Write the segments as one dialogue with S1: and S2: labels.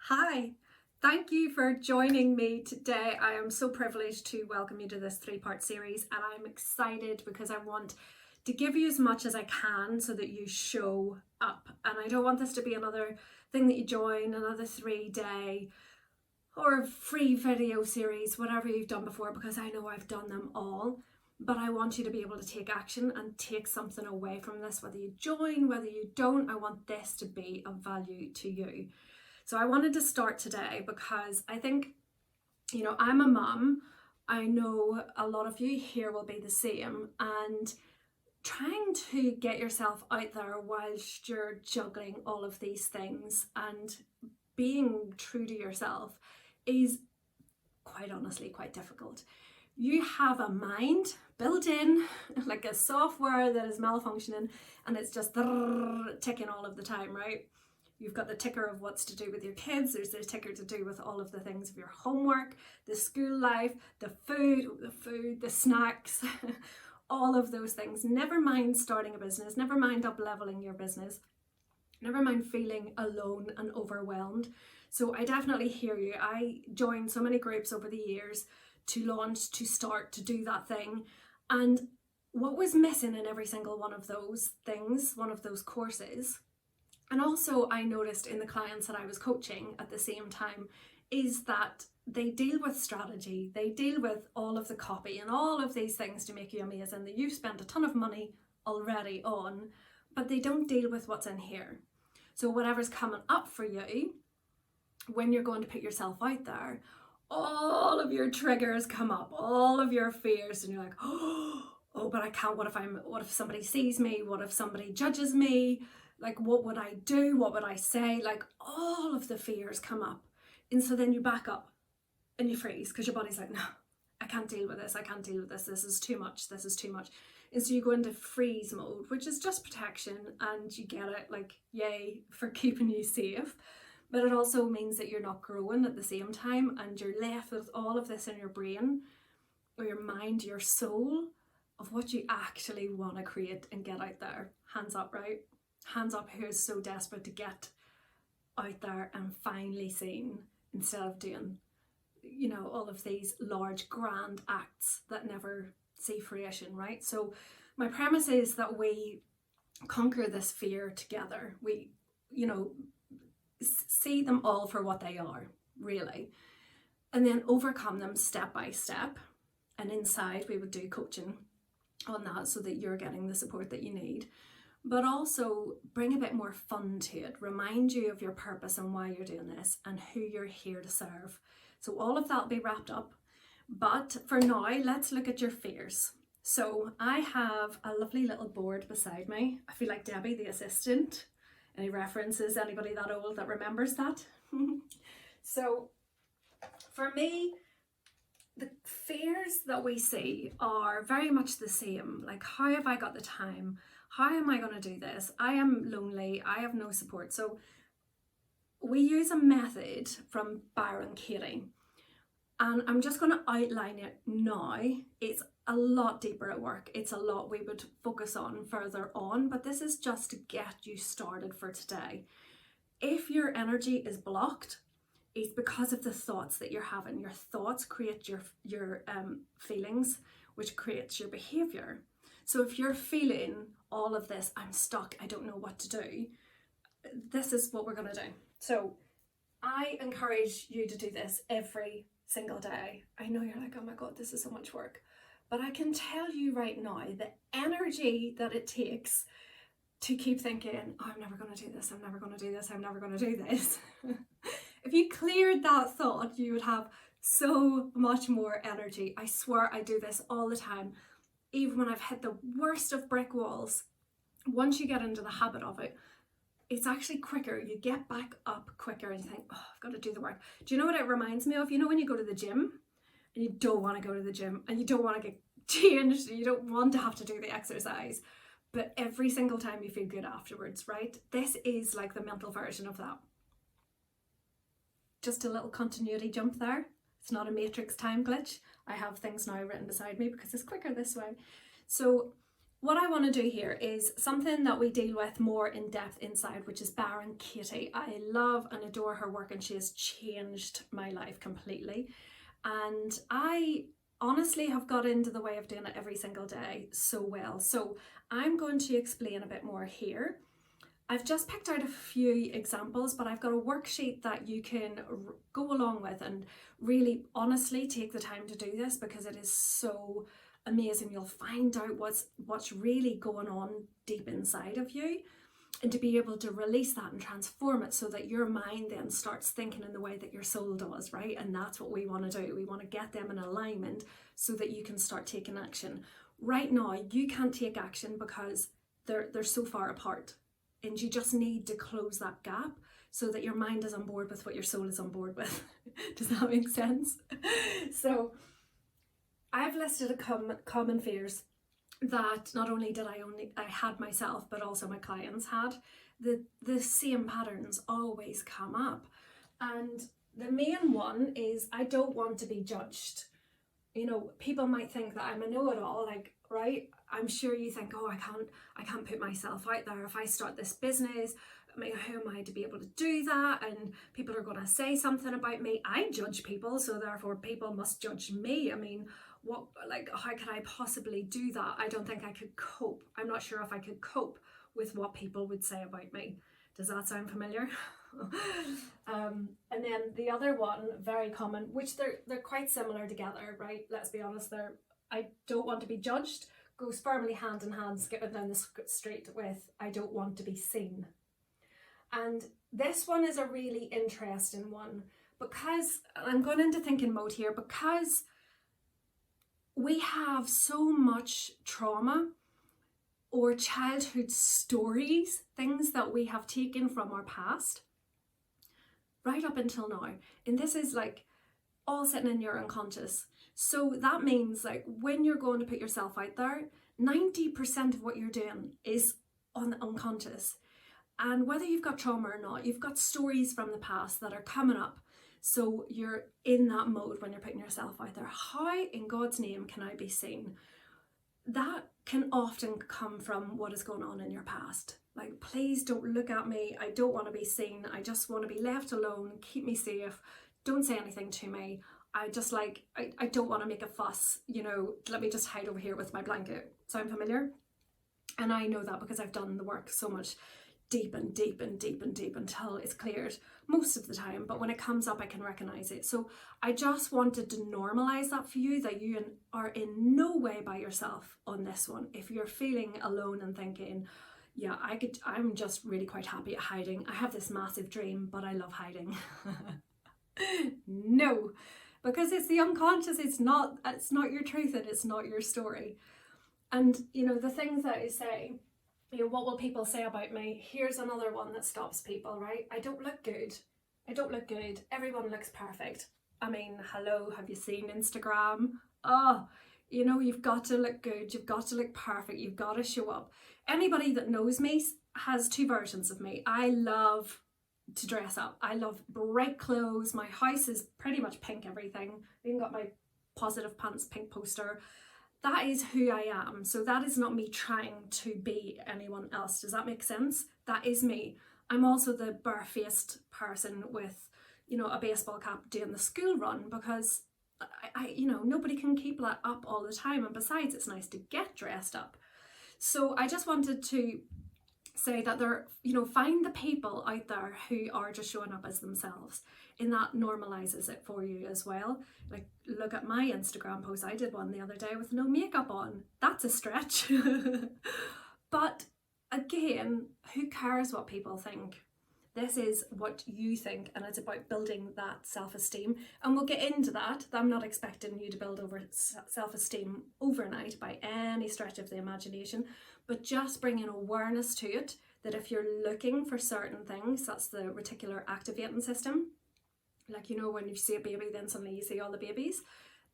S1: Hi, thank you for joining me today. I am so privileged to welcome you to this three-part series, and I'm excited because I want to give you as much as I can so that you show up. And I don't want this to be another thing that you join, another 3-day or free video series, whatever you've done before, because I know I've done them all. But I want you to be able to take action and take something away from this, whether you join, whether you don't. I want this to be of value to you. So I wanted to start today because I think, I'm a mum. I know a lot of you here will be the same, and trying to get yourself out there whilst you're juggling all of these things and being true to yourself is quite honestly quite difficult. You have a mind built in, like a software that is malfunctioning, and it's just ticking all of the time, right? You've got the ticker of what's to do with your kids. There's the ticker to do with all of the things of your homework, the school life, the food, the snacks, all of those things. Never mind starting a business, never mind up leveling your business, never mind feeling alone and overwhelmed. So I definitely hear you. I joined so many groups over the years to launch, to start, to do that thing. And what was missing in every single one of those things, one of those courses, and also I noticed in the clients that I was coaching at the same time, is that they deal with strategy, they deal with all of the copy and all of these things to make you amazing that you've spent a ton of money already on, but they don't deal with what's in here. So whatever's coming up for you, when you're going to put yourself out there, all of your triggers come up, all of your fears, and you're like, oh, but I can't. What if somebody sees me? What if somebody judges me? Like, what would I do? What would I say? Like, all of the fears come up. And so then you back up and you freeze because your body's like, no, I can't deal with this. I can't deal with this. This is too much. This is too much. And so you go into freeze mode, which is just protection, and you get it, like, yay for keeping you safe. But it also means that you're not growing at the same time, and you're left with all of this in your brain or your mind, your soul, of what you actually want to create and get out there. Hands up, right? Hands up who is so desperate to get out there and finally seen, instead of doing, all of these large grand acts that never see fruition, right? So my premise is that we conquer this fear together. We, see them all for what they are, really, and then overcome them step by step. And inside we would do coaching on that so that you're getting the support that you need, but also bring a bit more fun to it, remind you of your purpose and why you're doing this and who you're here to serve. So all of that will be wrapped up. But for now, let's look at your fears. So I have a lovely little board beside me. I feel like Debbie, the assistant. Any references? Anybody that old that remembers that? So for me, the fears that we see are very much the same. Like, how have I got the time? How am I going to do this? I am lonely. I have no support. So we use a method from Byron Katie, and I'm just going to outline it now. It's a lot deeper at work. It's a lot we would focus on further on, but this is just to get you started for today. If your energy is blocked, it's because of the thoughts that you're having. Your thoughts create your feelings, which creates your behavior. So if you're feeling all of this, I'm stuck, I don't know what to do, this is what we're going to do. So I encourage you to do this every single day. I know you're like, oh my God, this is so much work. But I can tell you right now, the energy that it takes to keep thinking, oh, I'm never going to do this, I'm never going to do this, I'm never going to do this. If you cleared that thought, you would have so much more energy. I swear I do this all the time. Even when I've hit the worst of brick walls, once you get into the habit of it, it's actually quicker. You get back up quicker and you think, oh, I've got to do the work. Do you know what it reminds me of? You know when you go to the gym and you don't want to go to the gym and you don't want to get changed and you don't want to have to do the exercise, but every single time you feel good afterwards, right? This is like the mental version of that. Just a little continuity jump there. It's not a matrix time glitch. I have things now written beside me because it's quicker this way. So what I want to do here is something that we deal with more in depth inside, which is Baron Katie. I love and adore her work, and she has changed my life completely. And I honestly have got into the way of doing it every single day so well. So I'm going to explain a bit more here. I've just picked out a few examples, but I've got a worksheet that you can go along with and really honestly take the time to do this, because it is so amazing. You'll find out what's really going on deep inside of you, and to be able to release that and transform it so that your mind then starts thinking in the way that your soul does, right? And that's what we want to do. We want to get them in alignment so that you can start taking action. Right now, you can't take action because they're so far apart. And you just need to close that gap so that your mind is on board with what your soul is on board with. Does that make sense? So I've listed a common fears that not only did I had myself, but also my clients had. The same patterns always come up. And the main one is, I don't want to be judged. You know, people might think that I'm a know-it-all, like, right? I'm sure you think, oh, I can't put myself out there. If I start this business, I mean, who am I to be able to do that? And people are going to say something about me. I judge people, so therefore people must judge me. I mean, how could I possibly do that? I don't think I could cope. I'm not sure if I could cope with what people would say about me. Does that sound familiar? And then the other one, very common, which they're quite similar together, right? Let's be honest, I don't want to be judged, goes firmly hand in hand, skipping down the street with I don't want to be seen. And this one is a really interesting one, because I'm going into thinking mode here, because we have so much trauma or childhood stories, things that we have taken from our past right up until now. And this is like all sitting in your unconscious. So that means, like, when you're going to put yourself out there, 90% of what you're doing is on the unconscious. And whether you've got trauma or not, you've got stories from the past that are coming up. So you're in that mode when you're putting yourself out there. How in God's name can I be seen? That can often come from what is going on in your past. Like, please don't look at me. I don't want to be seen. I just want to be left alone. Keep me safe. Don't say anything to me. I don't want to make a fuss. You know, let me just hide over here with my blanket. Sound familiar? And I know that because I've done the work so much deep and deep and deep and deep until it's cleared most of the time. But when it comes up, I can recognize it. So I just wanted to normalize that for you, that you are in no way by yourself on this one. If you're feeling alone and thinking, yeah, I'm just really quite happy at hiding. I have this massive dream, but I love hiding. No, because it's the unconscious. It's not your truth, and it's not your story. And you know, the things that I say, you know, what will people say about me? Here's another one that stops people, right? I don't look good. I don't look good. Everyone looks perfect. I mean, hello, have you seen Instagram? Oh, you know, you've got to look good. You've got to look perfect. You've got to show up. Anybody that knows me has two versions of me. I love to dress up. I love bright clothes. My house is pretty much pink everything. I even got my Positive Pants pink poster. That is who I am. So that is not me trying to be anyone else. Does that make sense? That is me. I'm also the barefaced person with, you know, a baseball cap doing the school run, because you know, nobody can keep that up all the time. And besides, it's nice to get dressed up. So I just wanted to say that find the people out there who are just showing up as themselves, and that normalizes it for you as well. Like, look at my Instagram post. I did one the other day with no makeup on. That's a stretch. But again, who cares what people think? This is what you think, and it's about building that self-esteem. And we'll get into that. I'm not expecting you to build over self-esteem overnight by any stretch of the imagination, but just bringing awareness to it, that if you're looking for certain things, that's the reticular activating system. Like, you know, when you see a baby, then suddenly you see all the babies.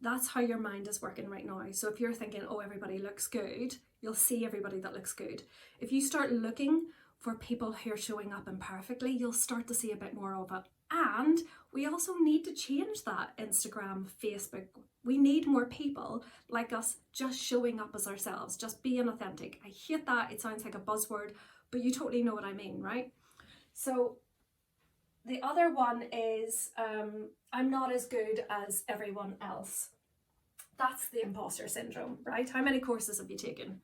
S1: That's how your mind is working right now. So if you're thinking, oh, everybody looks good, you'll see everybody that looks good. If you start looking for people who are showing up imperfectly, you'll start to see a bit more of it. And we also need to change that. Instagram, Facebook, we need more people like us just showing up as ourselves, just being authentic. I hate that, it sounds like a buzzword, but you totally know what I mean, right? So the other one is I'm not as good as everyone else. That's the imposter syndrome, right? How many courses have you taken?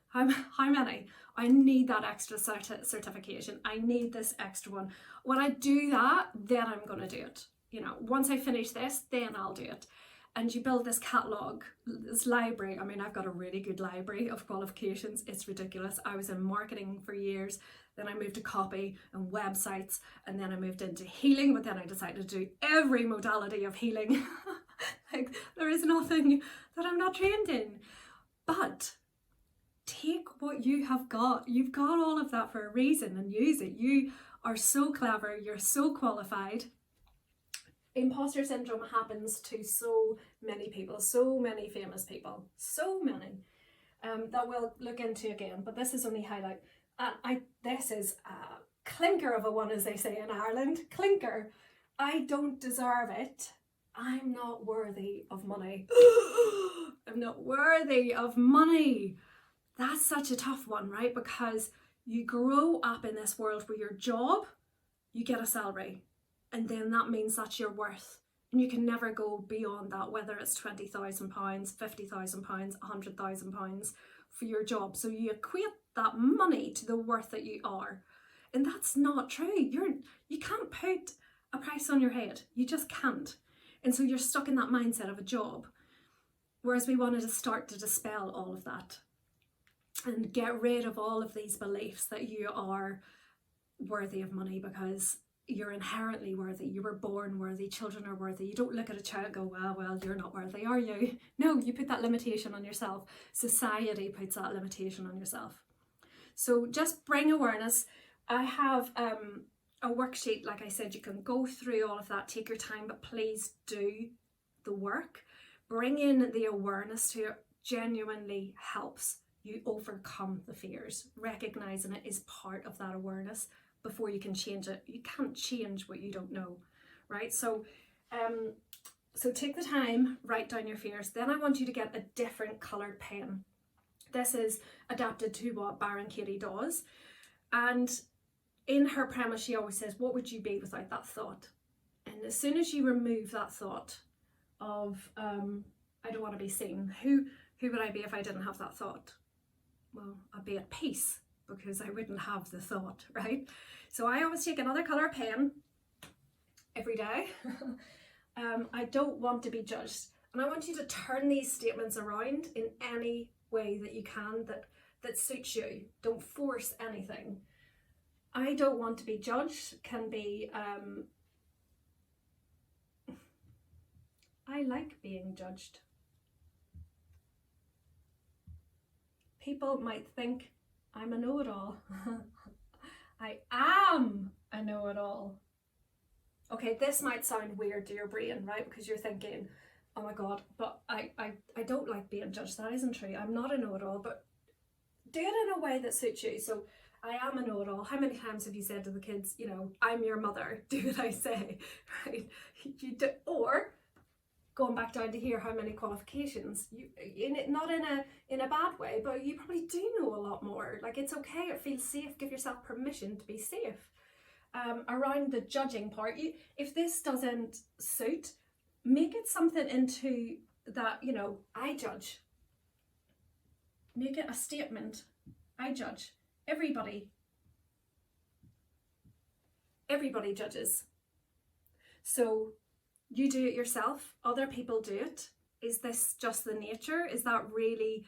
S1: How many? I need that extra certification. I need this extra one. When I do that, then I'm going to do it. You know, once I finish this, then I'll do it. And you build this catalogue, this library. I mean, I've got a really good library of qualifications. It's ridiculous. I was in marketing for years. Then I moved to copy and websites. And then I moved into healing. But then I decided to do every modality of healing. Like, there is nothing that I'm not trained in. But take what you have got. You've got all of that for a reason, and use it. You are so clever. You're so qualified. Imposter syndrome happens to so many people, so many famous people, so many that we'll look into again. But this is only highlight. This is a clinker of a one, as they say in Ireland. Clinker. I don't deserve it. I'm not worthy of money. I'm not worthy of money. That's such a tough one, right? Because you grow up in this world where your job, you get a salary, and then that means that's your worth. And you can never go beyond that, whether it's £20,000, £50,000, £100,000 for your job. So you equate that money to the worth that you are. And that's not true. You can't put a price on your head. You just can't. And so you're stuck in that mindset of a job. Whereas we wanted to start to dispel all of that and get rid of all of these beliefs that you are worthy of money because you're inherently worthy. You were born worthy. Children are worthy. You don't look at a child and go, well, you're not worthy, are you? No, you put that limitation on yourself. Society puts that limitation on yourself. So just bring awareness. I have a worksheet, like I said, you can go through all of that, take your time, but please do the work. Bring in the awareness to it. Genuinely helps you overcome the fears. Recognizing it is part of that awareness before you can change it. You can't change what you don't know, right? So take the time, write down your fears. Then I want you to get a different coloured pen. This is adapted to what Baron Katie does. And in her premise, she always says, what would you be without that thought? And as soon as you remove that thought of, I don't want to be seen, who would I be if I didn't have that thought? Well, I'd be at peace because I wouldn't have the thought, right? So I always take another colour pen every day. I don't want to be judged. And I want you to turn these statements around in any way that you can that suits you. Don't force anything. I don't want to be judged can be, I like being judged. People might think I'm a know-it-all. I am a know-it-all. Okay, this might sound weird to your brain, right? Because you're thinking, oh my God, but I don't like being judged. That isn't true. I'm not a know-it-all, but do it in a way that suits you. So I am a know-it-all. How many times have you said to the kids, you know, I'm your mother, do what I say, right? You do, or going back down to here, how many qualifications, not in a bad way, but you probably do know a lot more. Like, it's okay, it feels safe, give yourself permission to be safe. Around the judging part, if this doesn't suit, make it something into that, you know, I judge. Make it a statement. I judge. Everybody judges. So you do it yourself, other people do it. Is this just the nature? Is that really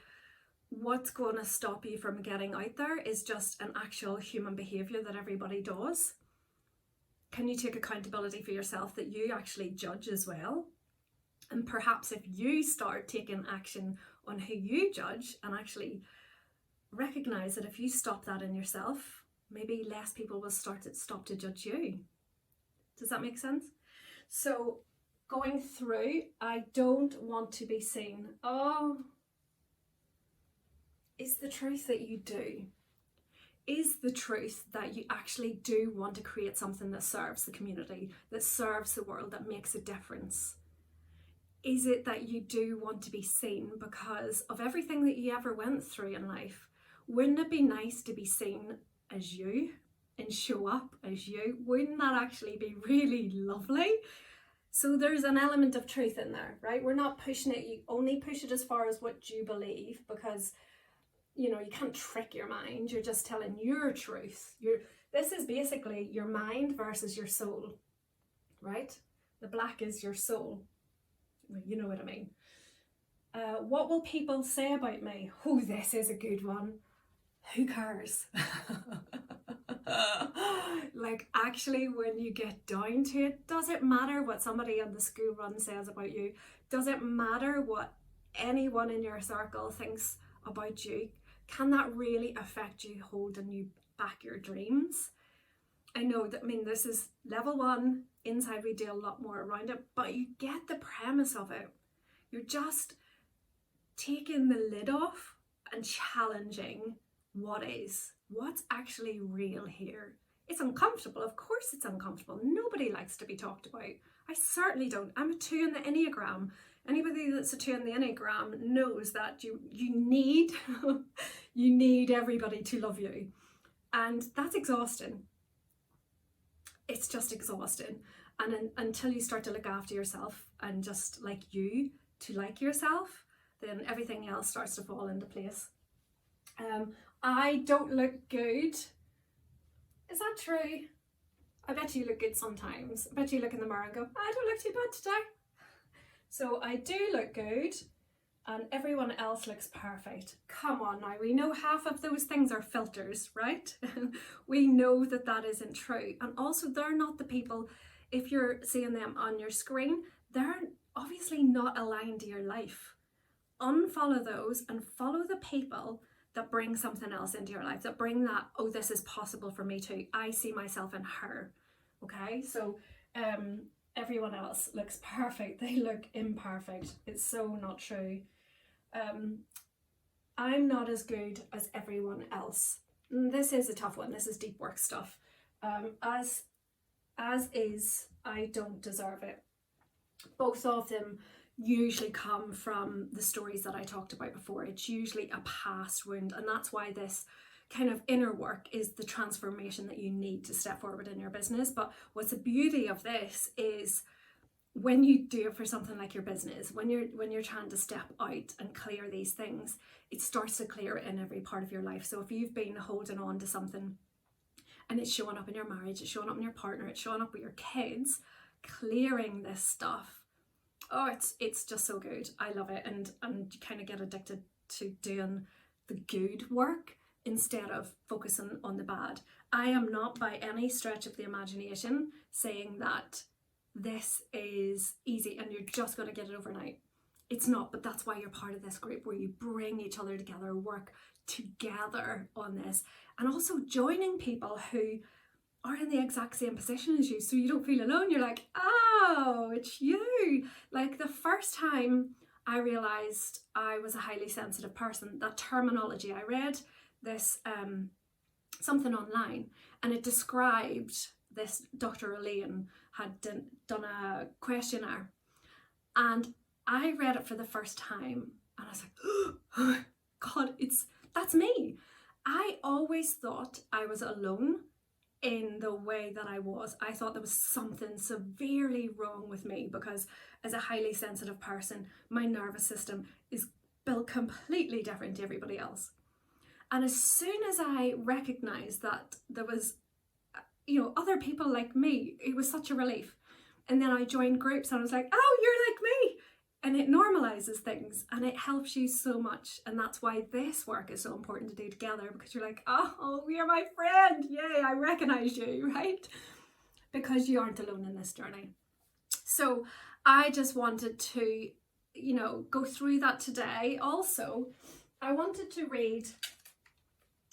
S1: what's going to stop you from getting out there? Is just an actual human behaviour that everybody does? Can you take accountability for yourself that you actually judge as well? And perhaps if you start taking action on who you judge and actually recognise that if you stop that in yourself, maybe less people will stop to judge you. Does that make sense? So going through, I don't want to be seen. Oh, it's the truth that you do. is the truth that you actually do want to create something that serves the community, that serves the world, that makes a difference? Is it that you do want to be seen because of everything that you ever went through in life? Wouldn't it be nice to be seen as you and show up as you? Wouldn't that actually be really lovely? So there's an element of truth in there, right? We're not pushing it. You only push it as far as what you believe, because you can't trick your mind. You're just telling your truth. This is basically your mind versus your soul, right? The black is your soul. Well, you know what I mean. What will people say about me? Oh, this is a good one. Who cares? Like, actually, when you get down to it, does it matter what somebody on the school run says about you? Does it matter what anyone in your circle thinks about you? Can that really affect you holding you back your dreams? I know that, this is level 1. Inside we do a lot more around it, but you get the premise of it. You're just taking the lid off and challenging what's actually real here. It's uncomfortable. Of course it's uncomfortable. Nobody likes to be talked about. I certainly don't. I'm a 2 in the Enneagram. Anybody that's a 2 in the Enneagram knows that you need you need everybody to love you, and that's exhausting. It's just exhausting. And until you start to look after yourself and just like yourself, then everything else starts to fall into place. I don't look good. Is that true? I bet you look good sometimes. I bet you look in the mirror and go, I don't look too bad today. So I do look good, and everyone else looks perfect. Come on now, we know half of those things are filters, right? We know that that isn't true. And also, they're not the people, if you're seeing them on your screen, they're obviously not aligned to your life. Unfollow those and follow the people that bring something else into your life, that bring that, oh, this is possible for me too. I see myself in her. Okay, so everyone else looks perfect. They look imperfect. It's so not true. I'm not as good as everyone else. This is a tough one. This is deep work stuff. As is, I don't deserve it. Both of them usually come from the stories that I talked about before. It's usually a past wound, and that's why this kind of inner work is the transformation that you need to step forward in your business. But what's the beauty of this is when you do it for something like your business, when you're trying to step out and clear these things, it starts to clear in every part of your life. So if you've been holding on to something and it's showing up in your marriage, it's showing up in your partner, it's showing up with your kids, clearing this stuff, oh, it's just so good. I love it. And you kind of get addicted to doing the good work instead of focusing on the bad. I am not by any stretch of the imagination saying that this is easy and you're just going to get it overnight. It's not, but that's why you're part of this group where you bring each other together, work together on this, and also joining people who are in the exact same position as you, so you don't feel alone. You're like, oh, it's you. Like the first time I realized I was a highly sensitive person, that terminology, I read this something online, and it described this. Dr. Elaine had done a questionnaire, and I read it for the first time and I was like, oh God, that's me. I always thought I was alone in the way that I was. I thought there was something severely wrong with me because as a highly sensitive person, my nervous system is built completely different to everybody else. And as soon as I recognized that there was, other people like me, it was such a relief. And then I joined groups and I was like, oh, you're like me. And it normalizes things and it helps you so much. And that's why this work is so important to do together, because you're like, oh, you're my friend. Yay, I recognize you, right? Because you aren't alone in this journey. So I just wanted to, go through that today. Also, I wanted to read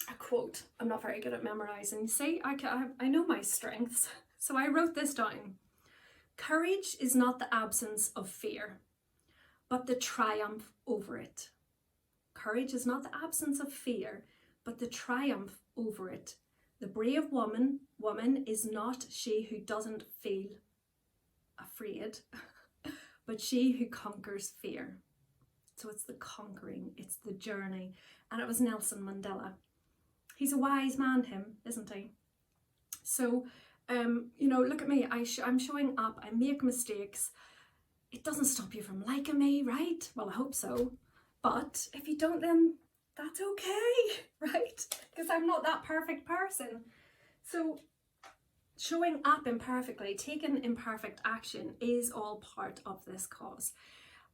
S1: a quote. I'm not very good at memorizing. See, I know my strengths. So I wrote this down. Courage is not the absence of fear, but the triumph over it. Courage is not the absence of fear, but the triumph over it. The brave woman is not she who doesn't feel afraid, but she who conquers fear. So it's the conquering, it's the journey. And it was Nelson Mandela. He's a wise man, him, isn't he? So, you know, look at me. I'm showing up. I make mistakes. It doesn't stop you from liking me, right? Well, I hope so. But if you don't, then that's okay, right? Because I'm not that perfect person. So showing up imperfectly, taking imperfect action is all part of this cause.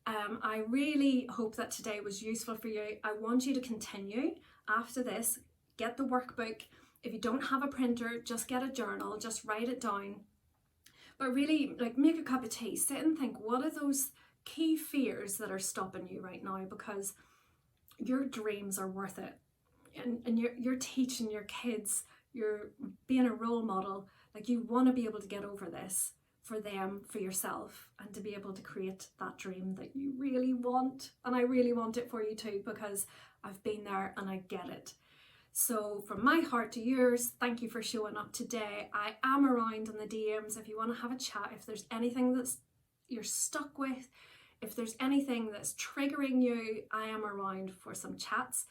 S1: I really hope that today was useful for you. I want you to continue after this. Get the workbook. If you don't have a printer, just get a journal, just write it down. But really, like, make a cup of tea, sit and think, what are those key fears that are stopping you right now? Because your dreams are worth it. And you're teaching your kids, you're being a role model. Like, you want to be able to get over this for them, for yourself, and to be able to create that dream that you really want. And I really want it for you too, because I've been there and I get it. So from my heart to yours, thank you for showing up today. I am around on the DMs if you want to have a chat, if there's anything that's you're stuck with, if there's anything that's triggering you, I am around for some chats.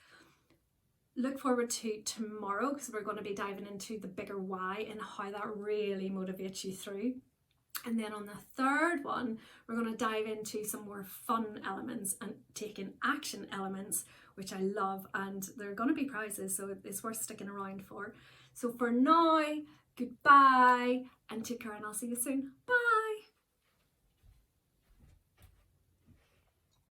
S1: Look forward to tomorrow, because we're going to be diving into the bigger why and how that really motivates you through. And then on the third one, we're going to dive into some more fun elements and taking action elements, which I love, and there are going to be prizes, so it's worth sticking around for. So for now, goodbye and take care, and I'll see you soon. Bye.